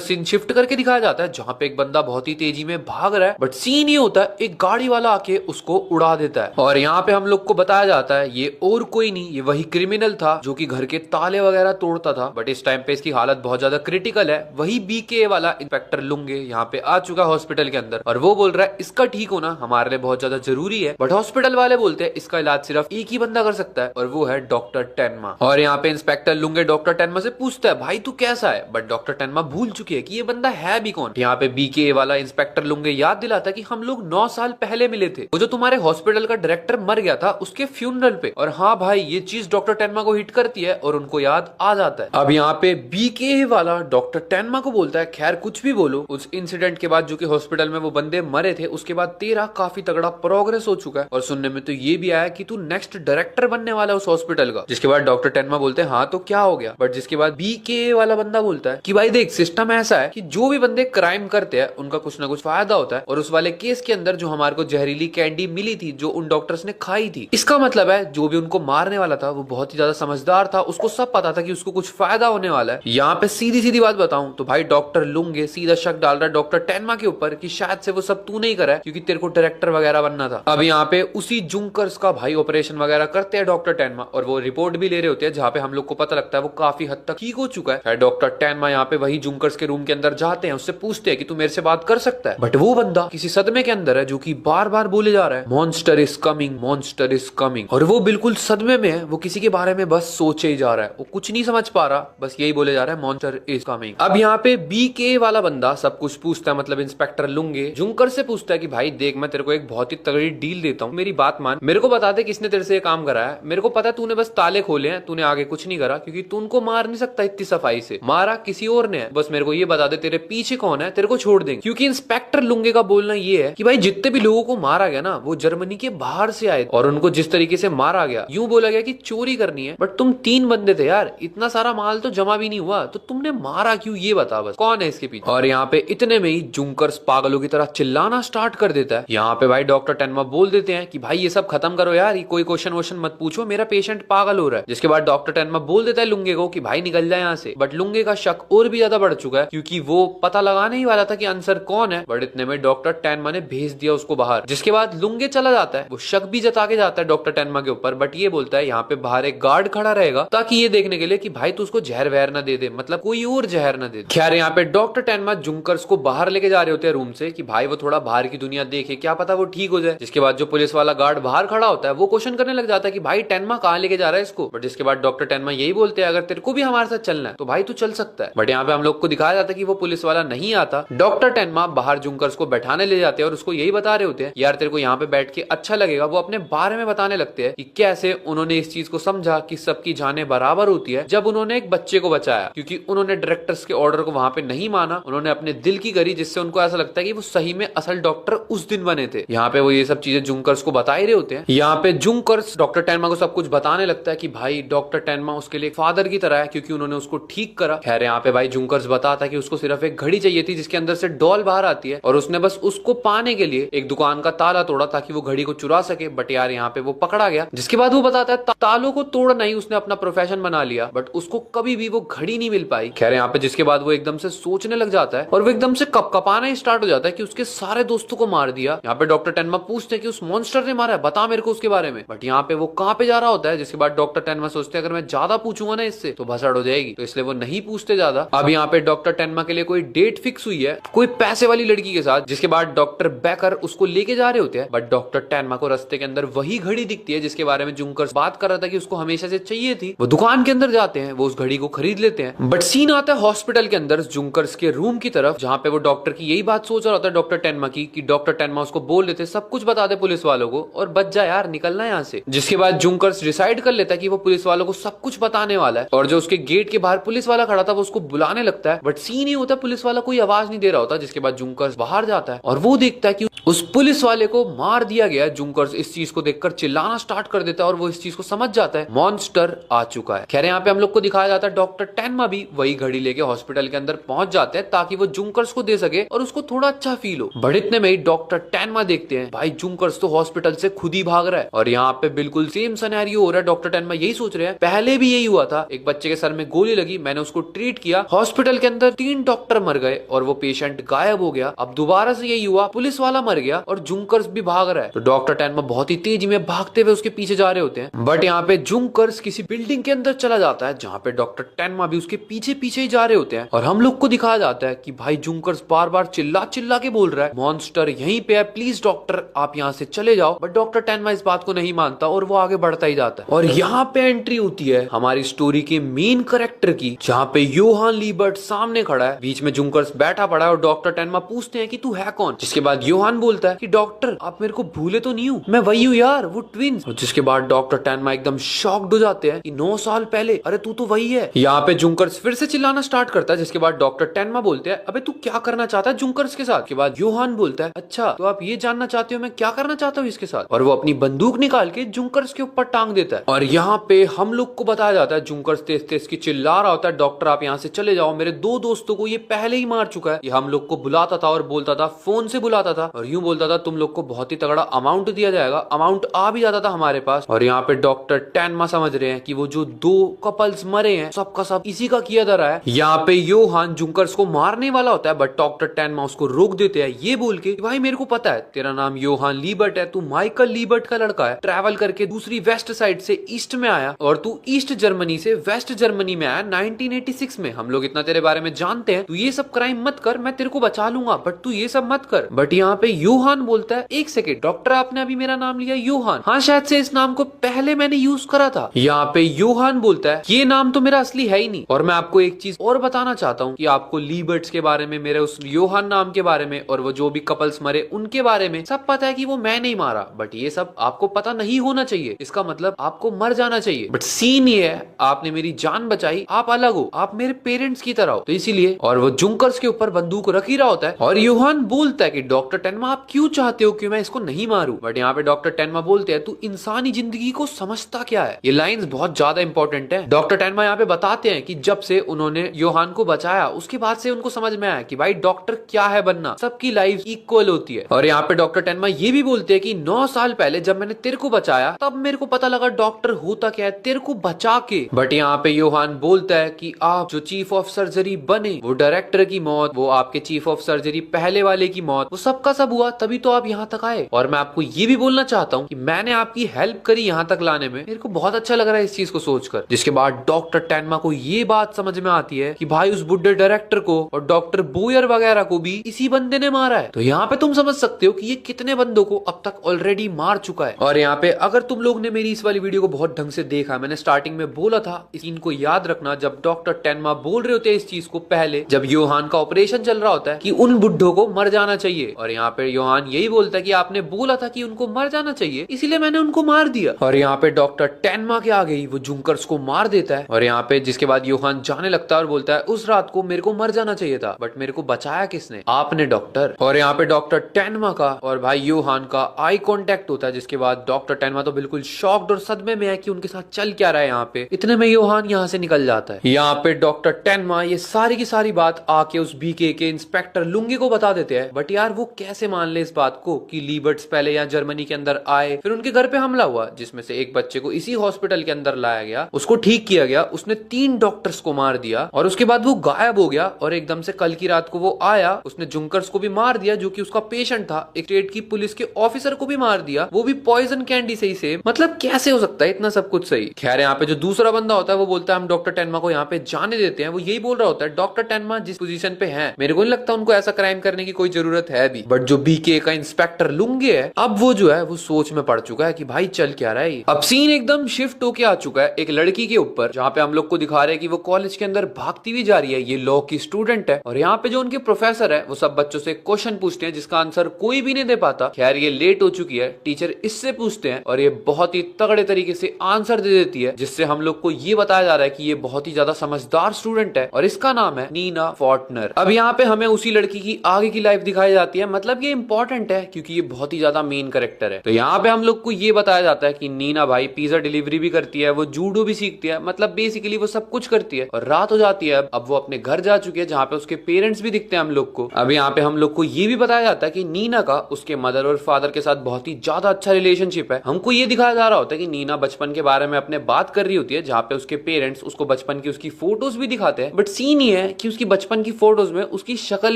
सीन शिफ्ट करके दिखाया जाता है जहाँ पे एक बंदा बहुत ही तेजी में भाग रहा है, बट सीन ये होता है एक गाड़ी वाला आके उसको उड़ा देता है। और यहाँ पे हम लोग को बताया जाता है ये और कोई नहीं, ये वही क्रिमिनल था जो कि घर के ताले वगैरह तोड़ता था, बट इस टाइम पे इसकी हालत बहुत ज्यादा क्रिटिकल है। वही बीके वाला इंस्पेक्टर लुंगे यहाँ पे आ चुका है हॉस्पिटल के अंदर और वो बोल रहा है इसका ठीक होना हमारे लिए बहुत ज्यादा जरूरी है। बट हॉस्पिटल वाले बोलते हैं इसका इलाज सिर्फ एक ही ही बंदा कर सकता है और वो है डॉक्टर टेनमा। और यहाँ पे इंस्पेक्टर लुंगे डॉक्टर टेनमा से पूछता है भाई तू कैसा है, बट डॉक्टर टेनमा भूल चुकी है कि ये बंदा है भी कौन। यहाँ पे बीके वाला इंस्पेक्टर लुंगे याद दिलाता कि हम लोग 9 साल पहले मिले थे, वो जो तुम्हारे हॉस्पिटल का डायरेक्टर मर गया था उसके फ्यूनरल पे। और हाँ भाई ये चीज डॉक्टर टेनमा को हिट करती है और उनको याद आ जाता है। अब यहाँ पे बीके वाला डॉक्टर टेनमा को बोलता है खैर कुछ भी बोलो, उस इंसिडेंट के बाद जो कि हॉस्पिटल में वो बंदे मरे थे उसके बाद तेरा काफी तगड़ा प्रोग्रेस हो चुका है और सुनने में तो ये भी आया कि तू नेक्स्ट डायरेक्टर बनने वाला है उस हॉस्पिटल का। जिसके बाद डॉक्टर टेनमा बोलते हैं हाँ तो क्या हो गया, बट जिसके बाद बीके वाला बंदा बोलता है कि भाई देख सिस्टम ऐसा है कि जो भी बंदे क्राइम करते हैं उनका कुछ ना कुछ फायदा होता है, और उस वाले केस के अंदर जो हमारे को जहरीली कैंडी मिली थी जो उन डॉक्टर्स ने खाई थी, इसका मतलब है जो भी उनको मारने वाला था वो बहुत ही ज्यादा समझदार था, उसको सब पता था कि उसको कुछ फायदा होने वाला है। यहाँ पे सीधी सीधी बात बताऊं तो भाई डॉक्टर लुंगे सीधा शक डाल रहा है डॉक्टर टेनमा के ऊपर कि शायद से वो सब तू नहीं करा है क्योंकि तेरे को डायरेक्टर वगैरह बनना था। अब यहाँ पे उसी जुंकर्स का भाई ऑपरेशन वगैरह करते हैं डॉक्टर टेनमा और वो रिपोर्ट भी ले रहे होते हैं जहाँ पे हम लोग को पता लगता है वो काफी हद तक ठीक हो चुका है। डॉक्टर टेनमा यहाँ पे वही जुंकर्स के रूम के अंदर जाते हैं, उससे पूछते हैं कि तू मेरे से बात कर सकता है, बट वो बंदा किसी सदमे के अंदर है जो कि बार बार बोले जा रहा है monster is coming, monster is coming, और वो बिल्कुल सदमे में है, वो किसी के बारे में बस सोचे ही जा रहा है, वो कुछ नहीं समझ पा रहा, बस यही बोले जा रहा है मॉन्स्टर इज कमिंग। अब यहाँ पे बीके वाला बंदा सब कुछ पूछता है, मतलब इंस्पेक्टर लुंगे जुंकर से पूछता है कि भाई देख मैं तेरे को एक बहुत ही तगड़ी डील देता हूँ, मेरी बात मान, मेरे को बता दे किसने तेरे से ये काम करा है, मेरे को पता है तूने बस ताले खोले हैं, तूने आगे कुछ नहीं करा क्योंकि तू उनको मार नहीं सकता इतनी सफाई से, मारा किसी और ने है, बस मेरे को ये बता दे तेरे पीछे कौन है, तेरे को छोड़ देंगे। क्योंकि इंस्पेक्टर लुंगे का बोलना ये है कि भाई जितने भी लोगों को मारा गया ना वो जर्मनी के बाहर से आए और उनको जिस तरीके से मारा गया यूं बोला गया कि चोरी करनी है, बट तुम 3 बंदे थे यार, इतना सारा माल तो जमा भी नहीं हुआ, तो तुमने मारा क्यों ये बता, बस कौन है इसके पीछे। और यहाँ पे इतने में ही जुंकर्स पागलों की तरह चिल्लाना स्टार्ट कर देता है। यहाँ पे भाई डॉक्टर टेनमा बोल देते हैं कि भाई ये सब खत्म करो यार, ये कोई क्वेश्चन वोश्चन मत पूछो, मेरा पेशेंट पागल हो रहा है। जिसके बाद डॉक्टर टेनमा बोल देता है लुंगे को कि भाई निकल जाए यहाँ से, बट लुंगे का शक और भी ज्यादा बढ़ चुका है क्योंकि वो पता लगाने ही वाला था कि आंसर कौन है, बट इतने में डॉक्टर टेनमा ने भेज दिया उसको बाहर। जिसके बाद लुंगे चला जाता है, वो शक भी जता के जाता है डॉक्टर टेनमा के ऊपर, बट ये बोलता है यहाँ पे बाहर एक गार्ड खड़ा रहेगा ताकि ये देखने के लिए कि भाई तू उसको जहर वहर ना दे दे, मतलब कोई और जहर ना दे। खैर यहाँ पे डॉक्टर टेनमा जुंकर्स को बाहर लेके जा रहे होते हैं रूम से कि भाई वो थोड़ा बाहर की दुनिया देखे, क्या पता वो ठीक हो जाए। जिसके बाद जो पुलिस वाला गार्ड बाहर खड़ा होता है वो क्वेश्चन करने लग जाता है कि भाई टेनमा कहाँ लेके जा रहा है इसको, बट जिसके बाद डॉक्टर टेनमा यही बोलते हैं अगर तेरे को भी हमारे साथ चलना है तो भाई तू चल सकता है, बट यहाँ पे हम लोग को दिखाया जाता है कि वो पुलिस वाला नहीं आता। डॉक्टर टेनमा बाहर जुंकर्स को बैठाने ले जाते हैं और उसको यही बता रहे होते हैं यार तेरे को यहाँ पे बैठ के अच्छा लगेगा, वो अपने बारे में बताने लगते हैं कि कैसे उन्होंने इस चीज को समझा कि सबकी जानें बराबर होती है जब उन्होंने एक बच्चे को बचाया, क्योंकि उन्होंने डायरेक्टर्स के ऑर्डर को वहां पे नहीं माना, उन्होंने अपने दिल की करी, जिससे उनको ऐसा लगता है कि वो सही में असल डॉक्टर उस दिन बने थे। यहाँ पे वो ये सब चीजें जुंकर्स को बता ही रहे होते हैं। यहाँ पे जुंकर्स डॉक्टर टेनमा को सब कुछ बताने लगता है कि भाई डॉक्टर टेनमा उसके लिए फादर की तरह है क्योंकि उन्होंने उसको ठीक करा। खैर यहाँ पे भाई जुंकर्स बताता है कि उसको सिर्फ एक घड़ी चाहिए थी जिसके अंदर से डॉल बाहर आती है और उसने बस उसको पाने के लिए एक दुकान का ताला तोड़ा ताकि वो घड़ी को चुरा सके, बट यार यहाँ पे वो पकड़ा गया। जिसके बाद वो बताता है तालों को तोड़ना ही उसने अपना प्रोफेशन बना लिया, बट उसको कभी भी वो घड़ी नहीं मिल पाई। खैर यहाँ पे जिसके बाद वो एकदम से सोचने लग जाता है और वो एकदम से कपकपाना ही स्टार्ट हो जाता है कि उसके सारे दोस्तों को मार दिया। यहाँ पे डॉक्टर टेनमा पूछते हैं कि उस मॉन्स्टर ने मारा है, बता मेरे को उसके बारे में, बट यहाँ पे वो कहाँ पे जा रहा होता है। जिसके बाद डॉक्टर टेनमा सोचते हैं अगर मैं ज्यादा पूछूंगा ना इससे तो भसड़ हो जाएगी, तो इसलिए वो नहीं पूछते ज्यादा। अब यहाँ पे डॉक्टर टेनमा के लिए कोई डेट फिक्स हुई है कोई पैसे वाली लड़की के साथ। जिसके बाद डॉक्टर बेकर उसको लेके जा रहे होते हैं, बट डॉक्टर टेनमा को रास्ते के अंदर वही घड़ी दिखती है जिसके बारे में जुंकर्स बात कर रहा था कि उसको हमेशा से चाहिए थी। वो दुकान के अंदर जाते हैं, वो उस घड़ी को खरीद लेते हैं। बट सीन आता है हॉस्पिटल के अंदर जुंकर्स के रूम की तरफ, जहाँ पे वो डॉक्टर की यही बात सोच रहा होता है डॉक्टर टेनमा की कि डॉक्टर टेनमा उसको बोल देते सब कुछ बता दे पुलिस वालों को और बच जा यार, निकलना यहाँ से। जिसके बाद जुंकर्स डिसाइड कर लेता है कि वो पुलिस वालों को सब कुछ बताने वाला है, और जो उसके गेट के बाहर पुलिस वाला खड़ा था वो उसको बुलाने लगता है, बट सीन ही होता है पुलिस वाला कोई आवाज नहीं दे रहा होता। जिसके बाद जुंकर्स बाहर जाता है और वो देखता है कि उस पुलिस वाले को मार दिया गया है। जुंकर्स इस चीज को देखकर चिल्लाना स्टार्ट कर देता है और वो इस चीज को समझ जाता है मॉन्स्टर आ चुका है। खैर यहाँ पे हम लोग को दिखाया जाता है डॉक्टर टेनमा भी वही घड़ी लेके हॉस्पिटल के अंदर पहुंच जाते हैं ताकि वो जुंकर्स को दे सके और उसको थोड़ा अच्छा फील हो। बट इतने में ही डॉक्टर टेनमा देखते हैं भाई जुंकर्स तो हॉस्पिटल से खुद ही भाग रहा है, और यहाँ पे बिल्कुल सेम सिनेरियो हो रहा है। डॉक्टर टेनमा यही सोच रहे हैं पहले भी यही हुआ था, एक बच्चे के सर में गोली लगी, मैंने उसको ट्रीट किया, हॉस्पिटल के अंदर 3 डॉक्टर मर गए और वो पेशेंट गायब हो गया, अब दोबारा से यही हुआ, पुलिस वाला मर गया और जुंकर्स भी भाग रहा है। तो डॉक्टर टेनमा बहुत ही तेजी में भागते हुए उसके पीछे जा रहे होते हैं, बट यहाँ पे जुंकर्स किसी बिल्डिंग के अंदर चला जाता है जहाँ पे डॉक्टर टेनमा भी उसके पीछे पीछे ही जा रहे होते हैं, और हम लोग को दिखाया जाता है कि भाई जुंकर्स बार बार चिल्ला चिल्ला के बोल रहा है मॉन्स्टर यहीं पे है, प्लीज डॉक्टर आप यहाँ से चले जाओ, बट डॉक्टर टेनमा इस बात को नहीं मानता मानता और वो आगे बढ़ता ही जाता है। और यहाँ पे एंट्री होती है हमारी स्टोरी के मेन कैरेक्टर की, जहाँ पे योहान लीबर्ट सामने खड़ा है, बीच में जुंकर्स बैठा पड़ा है और डॉक्टर टेनमा पूछते हैं कि तू है कौन। जिसके बाद योहान बोलता है कि डॉक्टर आप मेरे को भूले तो नहीं हो, मैं वही हूँ यार, वो ट्विंस। और जिसके बाद डॉक्टर टेनमा एकदम शॉक्ड हो जाते हैं कि 9 साल पहले, अरे तू तो वही है। यहाँ पे जुंकर्स फिर से चिल्लाना स्टार्ट करता है। जिसके बाद डॉक्टर टेनमा बोलते हैं अबे तू क्या करना चाहता है जुंकर्स के साथ। के बाद योहान बोलता है अच्छा तो आप ये जानना चाहते हो मैं क्या करना चाहता हूँ इसके साथ, और वो अपनी बंदूक निकाल के जुंकर्स के ऊपर टांग देता है। और यहाँ पे हम लोग को बताया जाता है जुंकर्स तेज तेज की चिल्ला रहा होता है डॉक्टर आप यहाँ से चले जाओ, मेरे 2 दोस्तों को ये पहले ही मार चुका है। ये हम लोग को बुलाता था और बोलता था, फोन से बुलाता था और यूं बोलता था तुम लोग को बहुत ही तगड़ा अमाउंट दिया जाएगा। अमाउंट आ भी जाता था हमारे पास। और यहाँ पे डॉक्टर टेनमा समझ रहे हैं कि वो जो 2 कपल्स मरे हैं सबका सब इसी का किया धरा है। यहाँ पे योहान जुंकर्स को मारने वाला होता है बट डॉक्टर टेनमा उसको रोक देते हैं ये बोल के भाई मेरे को पता है तेरा नाम योहान लीबर्ट है, तू माइकल लीबर्ट का लड़का है, ट्रैवल करके दूसरी वेस्ट साइड से ईस्ट में आया और तू ईस्ट जर्मनी से वेस्ट जर्मनी में आया 1986 में। हम लोग इतना तेरे बारे में जानते हैं, तू ये सब क्राइम मत कर, मैं तेरे को बचा लूंगा बट तू ये सब मत कर। बट यहाँ पे योहान बोलता है एक सेकेंड डॉक्टर आपने अभी मेरा नाम लिया योहान, हाँ शायद से इस नाम को पहले मैंने यूज करा था। यहाँ पे योहान बोलता है ये नाम तो मेरा असली है ही नहीं, और मैं आपको एक चीज और बताना चाहता हूँ कि आपको लीबर्ट्स के बारे में, मेरे उस योहान नाम के बारे में और वो जो भी कपल्स मरे उनके बारे में सब पता है कि वो मैं नहीं मारा, बट ये सब आपको पता नहीं होना चाहिए, इसका मतलब आपको मर जाना चाहिए। बट सीन ये है आपने मेरी जान बचाई, आप अलग हो, आप मेरे पेरेंट्स की तरह हो, तो इसीलिए। और वो जुंकर्स के ऊपर बंदूक रख ही रहा होता है और योहान बोलता है कि डॉक्टर टेनमा आप क्यों चाहते हो कि मैं इसको नहीं मारूं। बट यहाँ पे डॉक्टर टेनमा बोलते हैं तू इंसानी जिंदगी को समझता क्या है। ये लाइंस बहुत ज्यादा इंपॉर्टेंट है। डॉक्टर टेनमा यहाँ पे बताते हैं कि जब से उन्होंने योहान को बचाया उसके बाद से उनको समझ में आया कि भाई डॉक्टर क्या है बनना, सबकी लाइफ इक्वल होती है। और यहाँ पे डॉक्टर टेनमा ये भी बोलते हैं कि 9 साल पहले जब मैंने तेरे को बचाया तब मेरे को पता लगा डॉक्टर होता क्या है, तेरे को बचा के। बट यहाँ पे योहान बोलता है कि आप जो चीफ ऑफ सर्जरी बने, वो डायरेक्टर की मौत, वो आपके चीफ ऑफ सर्जरी पहले वाले की मौत, वो सबका सब हुआ तभी तो आप यहाँ तक आए। और मैं आपको ये भी बोलना चाहता हूँ कि मैंने आपकी हेल्प करी यहाँ तक लाने में, मेरे को बहुत अच्छा लग रहा है इस चीज को सोचकर। जिसके बाद डॉक्टर टेनमा को ये बात समझ में आती है कि भाई उस बुड्ढे डायरेक्टर को और डॉक्टर बोयर वगैरह को भी इसी बंदे ने मारा है। तो यहाँ पे तुम समझ सकते हो कि ये कितने बंदों को अब तक ऑलरेडी मार चुका है। और यहाँ पे अगर तुम लोग ने मेरी इस वाली वीडियो को बहुत ढंग से देखा, मैंने स्टार्टिंग में बोला था इस सीन को याद रखना जब डॉक्टर टेनमा बोल रहे होते हैं इस चीज को पहले, जब योहान का ऑपरेशन चल रहा होता है कि उन बुड्ढों को मर जाना चाहिए। और यहाँ पे योहान यही बोलता है कि आपने बोला था कि उनको मर जाना चाहिए इसीलिए मैंने उनको मार दिया। और यहाँ पे डॉक्टर टेनमा के आगे ही वो जुंकर्स को मार देता है। और यहाँ पे जिसके बाद योहान जाने लगता है और बोलता है उस रात को मेरे को मर जाना चाहिए था बट मेरे को बचाया किसने, आपने डॉक्टर। और यहाँ पे डॉक्टर टेनमा का और भाई योहान का आई कांटेक्ट होता है। जिसके बाद डॉक्टर टेनमा तो बिल्कुल शॉक्ड और सदमे में है कि उनके साथ चल क्या रहा है यहाँ पे। इतने में योहान यहाँ से निकल जाता है। यहाँ पे डॉक्टर टेनमा ये सारी की सारी बात आके उस बीके के इंस्पेक्टर लुंगे को बता देते हैं। बट यार वो कैसे मान ले इस बात को कि लीबर्ट्स पहले यहाँ जर्मनी के अंदर आए, फिर उनके घर पे हमला हुआ जिसमें से एक बच्चे को इसी हॉस्पिटल के अंदर लाया गया, उसको ठीक किया गया, उसने 3 डॉक्टर्स को मार दिया और उसके बाद वो गायब हो गया। और एकदम से कल की रात को वो आया, उसने जुंकर्स को भी मार दिया जो कि उसका पेशेंट था, एक स्टेट की पुलिस के ऑफिसर को भी मार दिया, वो भी पॉइजन कैंडी से ही सेम। मतलब कैसे हो सकता है इतना सब कुछ सही। खैर यहाँ पे जो दूसरा बंदा होता है वो बोलता है हम डॉक्टर टेनमा को यहाँ पे जाने देते हैं। वो यही बोल रहा होता है डॉक्टर टेनमा जिस पोजीशन पे है मेरे को नहीं लगता उनको ऐसा क्राइम करने की कोई जरूरत है भी। बट जो बीके का इंस्पेक्टर लुंगे है अब वो जो है वो सोच में पड़ चुका है कि भाई चल क्या रहा है। अब सीन एकदम शिफ्ट होके आ चुका है एक लड़की के ऊपर, जहाँ पे हम लोग को दिखा रहे हैं कि वो कॉलेज के अंदर भागती हुई जा रही है। ये लॉ की स्टूडेंट है और यहाँ पे जो उनके प्रोफेसर है वो सब बच्चों से क्वेश्चन पूछते हैं जिसका आंसर कोई भी नहीं दे पाता। खैर ये लेट हो चुकी है, टीचर इससे पूछते हैं और ये बहुत ही तगड़े तरीके से आंसर दे देती है, जिससे हम लोग को ये बताया जा रहा है कि ये बहुत ही ज्यादा समझदार स्टूडेंट है और इसका नाम है नीना फॉर्टनर। अब यहाँ पे हमें उसी लड़की की आगे की लाइफ दिखाई जाती है, मतलब ये इंपॉर्टेंट है क्योंकि ये बहुत ही ज्यादा मेन कैरेक्टर है। तो यहाँ पे हम लोग को ये बताया जाता है कि नीना भाई पिज्जा डिलीवरी भी करती है, वो जूडो भी सीखती है, मतलब बेसिकली वो सब कुछ करती है। और रात हो जाती है, अब वो अपने घर जा चुकी है जहाँ पे उसके पेरेंट्स भी दिखते हैं हम लोग को। अब यहाँ पे हम लोग को ये भी बताया जाता है कि नीना का उसके मदर और फादर के साथ बहुत ही ज्यादा अच्छा रिलेशनशिप है। हमको ये दिखाया जा रहा होता है कि नीना बचपन के बारे में अपने बात कर रही होती है, जहाँ पे उसके पेरेंट्स उसको बचपन की उसकी फोटोज भी दिखाते हैं। बट सीन ये है कि उसकी बचपन की फोटोज में उसकी शक्ल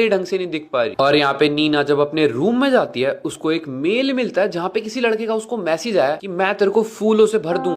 ही ढंग से नहीं दिख पा रही। और यहाँ पे नीना जब अपने रूम में जाती है उसको एक मेल मिलता है जहाँ पे किसी लड़के का उसको मैसेज आया कि मैं तेरे को फूलों से भर दूं।